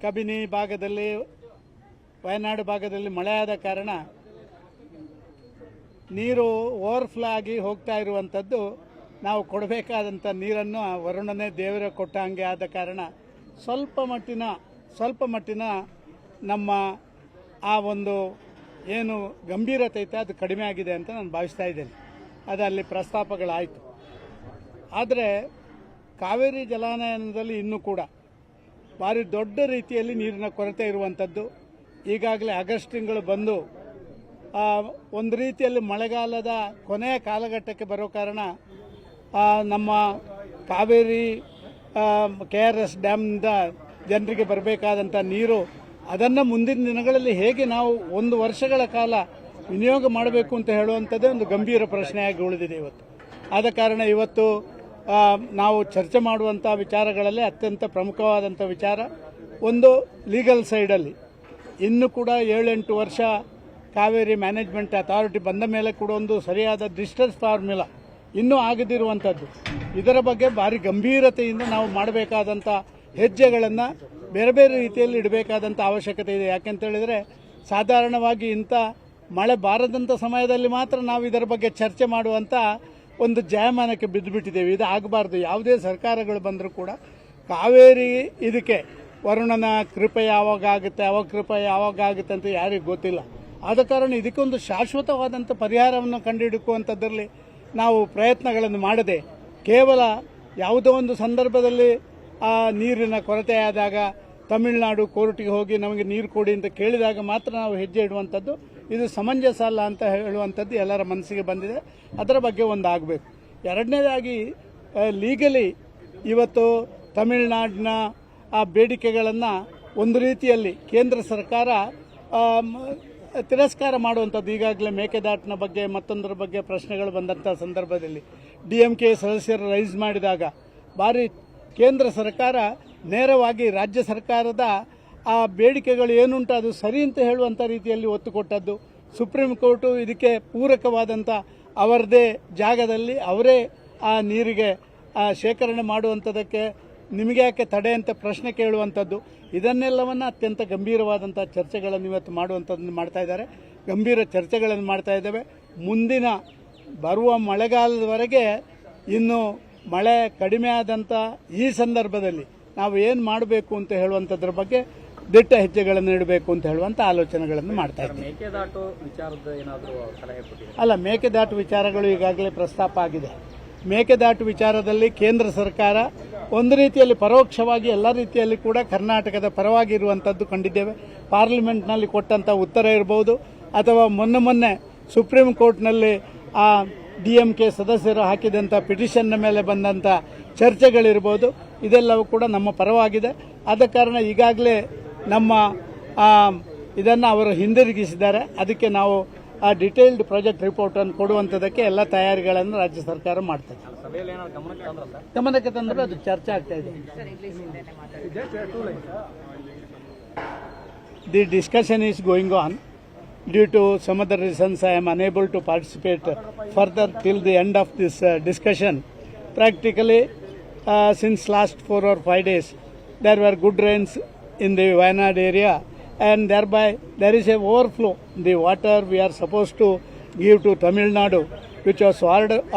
ಕಬಿನಿ ಭಾಗದಲ್ಲಿ ವಯನಾಡು ಭಾಗದಲ್ಲಿ ಮಳೆಯಾದ ಕಾರಣ ನೀರು ಓವರ್ಫ್ಲೋ ಆಗಿ ಹೋಗ್ತಾ ಇರುವಂಥದ್ದು. ನಾವು ಕೊಡಬೇಕಾದಂಥ ನೀರನ್ನು ವರುಣನೇ ದೇವರ ಕೊಟ್ಟ ಹಾಗೆ ಆದ ಕಾರಣ ಸ್ವಲ್ಪ ಮಟ್ಟಿನ ನಮ್ಮ ಆ ಒಂದು ಏನು ಗಂಭೀರತೆ ಐತೆ ಅದು ಕಡಿಮೆ ಆಗಿದೆ ಅಂತ ನಾನು ಭಾವಿಸ್ತಾ ಇದ್ದೇನೆ. ಅದು ಅಲ್ಲಿ ಪ್ರಸ್ತಾಪಗಳಾಯಿತು. ಆದರೆ ಕಾವೇರಿ ಜಲಾನಯನದಲ್ಲಿ ಇನ್ನೂ ಕೂಡ ಭಾರಿ ದೊಡ್ಡ ರೀತಿಯಲ್ಲಿ ನೀರಿನ ಕೊರತೆ ಇರುವಂಥದ್ದು. ಈಗಾಗಲೇ ಆಗಸ್ಟ್ ತಿಂಗಳು ಬಂದು ಒಂದು ರೀತಿಯಲ್ಲಿ ಮಳೆಗಾಲದ ಕೊನೆಯ ಕಾಲಘಟ್ಟಕ್ಕೆ ಬರೋ ಕಾರಣ ನಮ್ಮ ಕಾವೇರಿ KRS ಡ್ಯಾಮ್ನಿಂದ ಜನರಿಗೆ ಬರಬೇಕಾದಂಥ ನೀರು ಅದನ್ನು ಮುಂದಿನ ದಿನಗಳಲ್ಲಿ ಹೇಗೆ ನಾವು 1 ವರ್ಷಗಳ ಕಾಲ ವಿನಿಯೋಗ ಮಾಡಬೇಕು ಅಂತ ಹೇಳುವಂಥದ್ದೇ ಒಂದು ಗಂಭೀರ ಪ್ರಶ್ನೆಯಾಗಿ ಉಳಿದಿದೆ ಇವತ್ತು. ಆದ ಕಾರಣ ಇವತ್ತು ನಾವು ಚರ್ಚೆ ಮಾಡುವಂಥ ವಿಚಾರಗಳಲ್ಲಿ ಅತ್ಯಂತ ಪ್ರಮುಖವಾದಂಥ ವಿಚಾರ ಒಂದು ಲೀಗಲ್ ಸೈಡಲ್ಲಿ ಇನ್ನೂ ಕೂಡ 7-8 ವರ್ಷ ಕಾವೇರಿ ಮ್ಯಾನೇಜ್ಮೆಂಟ್ ಅಥಾರಿಟಿ ಬಂದ ಮೇಲೆ ಕೂಡ ಒಂದು ಸರಿಯಾದ ಡಿಸ್ಟನ್ಸ್ ಫಾರ್ಮುಲಾ ಇನ್ನೂ ಆಗದಿರುವಂಥದ್ದು. ಇದರ ಬಗ್ಗೆ ಭಾರಿ ಗಂಭೀರತೆಯಿಂದ ನಾವು ಮಾಡಬೇಕಾದಂಥ ಹೆಜ್ಜೆಗಳನ್ನು ಬೇರೆ ಬೇರೆ ರೀತಿಯಲ್ಲಿ ಇಡಬೇಕಾದಂಥ ಅವಶ್ಯಕತೆ ಇದೆ. ಯಾಕೆಂತೇಳಿದರೆ ಸಾಧಾರಣವಾಗಿ ಇಂಥ ಮಳೆ ಬಾರದಂಥ ಸಮಯದಲ್ಲಿ ಮಾತ್ರ ನಾವು ಇದರ ಬಗ್ಗೆ ಚರ್ಚೆ ಮಾಡುವಂಥ ಒಂದು ಜಾಯಮಾನಕ್ಕೆ ಬಿದ್ದುಬಿಟ್ಟಿದ್ದೇವೆ. ಇದು ಆಗಬಾರ್ದು. ಯಾವುದೇ ಸರ್ಕಾರಗಳು ಬಂದರೂ ಕೂಡ ಕಾವೇರಿ ಇದಕ್ಕೆ ವರುಣನ ಕೃಪೆ ಯಾವಾಗ ಆಗುತ್ತೆ ಅವಕೃಪೆ ಯಾವಾಗ ಆಗುತ್ತೆ ಅಂತ ಯಾರಿಗೂ ಗೊತ್ತಿಲ್ಲ. ಆದ ಕಾರಣ ಇದಕ್ಕೊಂದು ಶಾಶ್ವತವಾದಂಥ ಪರಿಹಾರವನ್ನು ಕಂಡುಹಿಡುಕುವಂಥದ್ರಲ್ಲಿ ನಾವು ಪ್ರಯತ್ನಗಳನ್ನು ಮಾಡದೆ ಕೇವಲ ಯಾವುದೋ ಒಂದು ಸಂದರ್ಭದಲ್ಲಿ ಆ ನೀರಿನ ಕೊರತೆಯಾದಾಗ ತಮಿಳುನಾಡು ಕೋರ್ಟಿಗೆ ಹೋಗಿ ನಮಗೆ ನೀರು ಕೊಡಿ ಅಂತ ಕೇಳಿದಾಗ ಮಾತ್ರ ನಾವು ಹೆಜ್ಜೆ ಇಡುವಂಥದ್ದು ಇದು ಸಮಂಜಸ ಅಲ್ಲ ಅಂತ ಹೇಳುವಂಥದ್ದು ಎಲ್ಲರ ಮನಸ್ಸಿಗೆ ಬಂದಿದೆ. ಅದರ ಬಗ್ಗೆ ಒಂದು ಆಗಬೇಕು. ಎರಡನೇದಾಗಿ ಲೀಗಲಿ ಇವತ್ತು ತಮಿಳುನಾಡಿನ ಆ ಬೇಡಿಕೆಗಳನ್ನು ಒಂದು ರೀತಿಯಲ್ಲಿ ಕೇಂದ್ರ ಸರ್ಕಾರ ತಿರಸ್ಕಾರ ಮಾಡುವಂಥದ್ದು. ಈಗಾಗಲೇ ಮೇಕೆದಾಟಿನ ಬಗ್ಗೆ ಮತ್ತೊಂದರ ಬಗ್ಗೆ ಪ್ರಶ್ನೆಗಳು ಬಂದಂಥ ಸಂದರ್ಭದಲ್ಲಿ DMK ಸದಸ್ಯರು ರೈಸ್ ಮಾಡಿದಾಗ ಭಾರಿ ಕೇಂದ್ರ ಸರ್ಕಾರ ನೇರವಾಗಿ ರಾಜ್ಯ ಸರ್ಕಾರದ ಆ ಬೇಡಿಕೆಗಳು ಏನುಂಟು ಅದು ಸರಿ ಅಂತ ಹೇಳುವಂಥ ರೀತಿಯಲ್ಲಿ ಒತ್ತು ಕೊಟ್ಟದ್ದು. ಸುಪ್ರೀಂ ಕೋರ್ಟು ಇದಕ್ಕೆ ಪೂರಕವಾದಂಥ ಅವರದೇ ಜಾಗದಲ್ಲಿ ಅವರೇ ಆ ನೀರಿಗೆ ಶೇಖರಣೆ ಮಾಡುವಂಥದ್ದಕ್ಕೆ ನಿಮಗೆ ಯಾಕೆ ತಡೆ ಅಂತ ಪ್ರಶ್ನೆ ಕೇಳುವಂಥದ್ದು. ಇದನ್ನೆಲ್ಲವನ್ನು ಅತ್ಯಂತ ಗಂಭೀರವಾದಂಥ ಚರ್ಚೆಗಳನ್ನು ಇವತ್ತು ಮಾಡುವಂಥದ್ದನ್ನು ಮಾಡ್ತಾ ಇದ್ದಾರೆ. ಗಂಭೀರ ಚರ್ಚೆಗಳನ್ನು ಮಾಡ್ತಾ ಇದ್ದೇವೆ. ಮುಂದಿನ ಬರುವ ಮಳೆಗಾಲದವರೆಗೆ ಇನ್ನು ಮಳೆ ಕಡಿಮೆ ಆದಂಥ ಈ ಸಂದರ್ಭದಲ್ಲಿ ನಾವು ಏನು ಮಾಡಬೇಕು ಅಂತ ಹೇಳುವಂಥದ್ರ ಬಗ್ಗೆ ದಿಟ್ಟ ಹೆಜ್ಜೆಗಳನ್ನು ಇಡಬೇಕು ಅಂತ ಹೇಳುವಂಥ ಆಲೋಚನೆಗಳನ್ನು ಮಾಡ್ತಾ ಇದ್ದೀವಿ. ಮೇಕೆದಾಟು ವಿಚಾರದ ಏನಾದರೂ ಸಲಹೆ ಕೊಟ್ಟಿದ್ದೀರಾ? ಅಲ್ಲ, ಮೇಕೆದಾಟು ವಿಚಾರಗಳು ಈಗಾಗಲೇ ಪ್ರಸ್ತಾಪ ಆಗಿದೆ. ಮೇಕೆದಾಟು ವಿಚಾರದಲ್ಲಿ ಕೇಂದ್ರ ಸರ್ಕಾರ ಒಂದು ರೀತಿಯಲ್ಲಿ ಪರೋಕ್ಷವಾಗಿ ಎಲ್ಲ ರೀತಿಯಲ್ಲಿ ಕೂಡ ಕರ್ನಾಟಕದ ಪರವಾಗಿ ಇರುವಂಥದ್ದು ಕಂಡಿದ್ದೇವೆ. ಪಾರ್ಲಿಮೆಂಟ್ನಲ್ಲಿ ಕೊಟ್ಟಂಥ ಉತ್ತರ ಇರಬಹುದು ಅಥವಾ ಮೊನ್ನೆ ಸುಪ್ರೀಂ ಕೋರ್ಟ್ನಲ್ಲಿ ಆ DMK ಸದಸ್ಯರು ಹಾಕಿದಂಥ ಪಿಟಿಷನ್ನ ಮೇಲೆ ಬಂದಂಥ ಚರ್ಚೆಗಳಿರ್ಬೋದು. ಇದೆಲ್ಲವೂ ಕೂಡ ನಮ್ಮ ಪರವಾಗಿದೆ. ಆದ ಕಾರಣ ಈಗಾಗಲೇ ನಮ್ಮ ಇದನ್ನು ಅವರು ಹಿಂದಿರುಗಿಸಿದ್ದಾರೆ. ಅದಕ್ಕೆ ನಾವು ಆ ಡಿಟೇಲ್ಡ್ ಪ್ರಾಜೆಕ್ಟ್ ರಿಪೋರ್ಟನ್ನು ಕೊಡುವಂಥದ್ದಕ್ಕೆ ಎಲ್ಲ ತಯಾರಿಗಳನ್ನು ರಾಜ್ಯ ಸರ್ಕಾರ ಮಾಡ್ತದೆ. ಗಮನಕ್ಕೆ ತಂದರೆ ಅದು ಚರ್ಚೆ ಆಗ್ತಾ ಇದೆ. The discussion is going on. Due to some other reasons, I am unable to participate further till the end of this discussion. Practically, since last 4 or 5 days, there were good rains in the Wayanad area, and thereby there is a overflow. The water we are supposed to give to Tamil Nadu, which was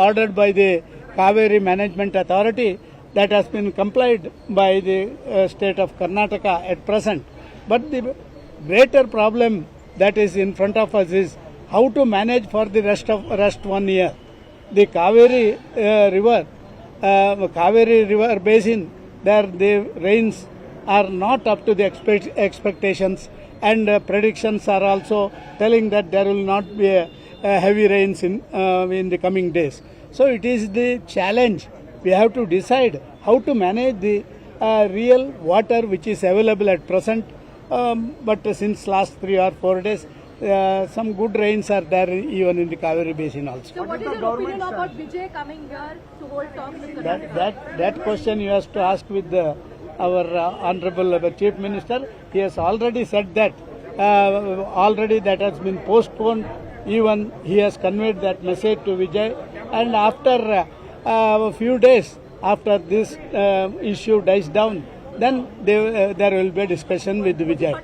ordered by the Kaveri Management Authority, that has been complied by the state of Karnataka at present. But the greater problem that is in front of us is how to manage for the rest 1 year. The Kaveri river basin, there the rains are not up to the expectations, and predictions are also telling that there will not be a heavy rains in the coming days. So it is the challenge. We have to decide how to manage the real water which is available at present. But since last 3 or 4 days, some good rains are there even in the Kaveri basin also. So what is your opinion about Vijay coming here to hold talks with the that question you have to ask with our Honorable Chief Minister. He has already said that already that has been postponed. Even he has conveyed that message to Vijay, and after a few days after this issue dies down, then there will be a discussion with Vijay.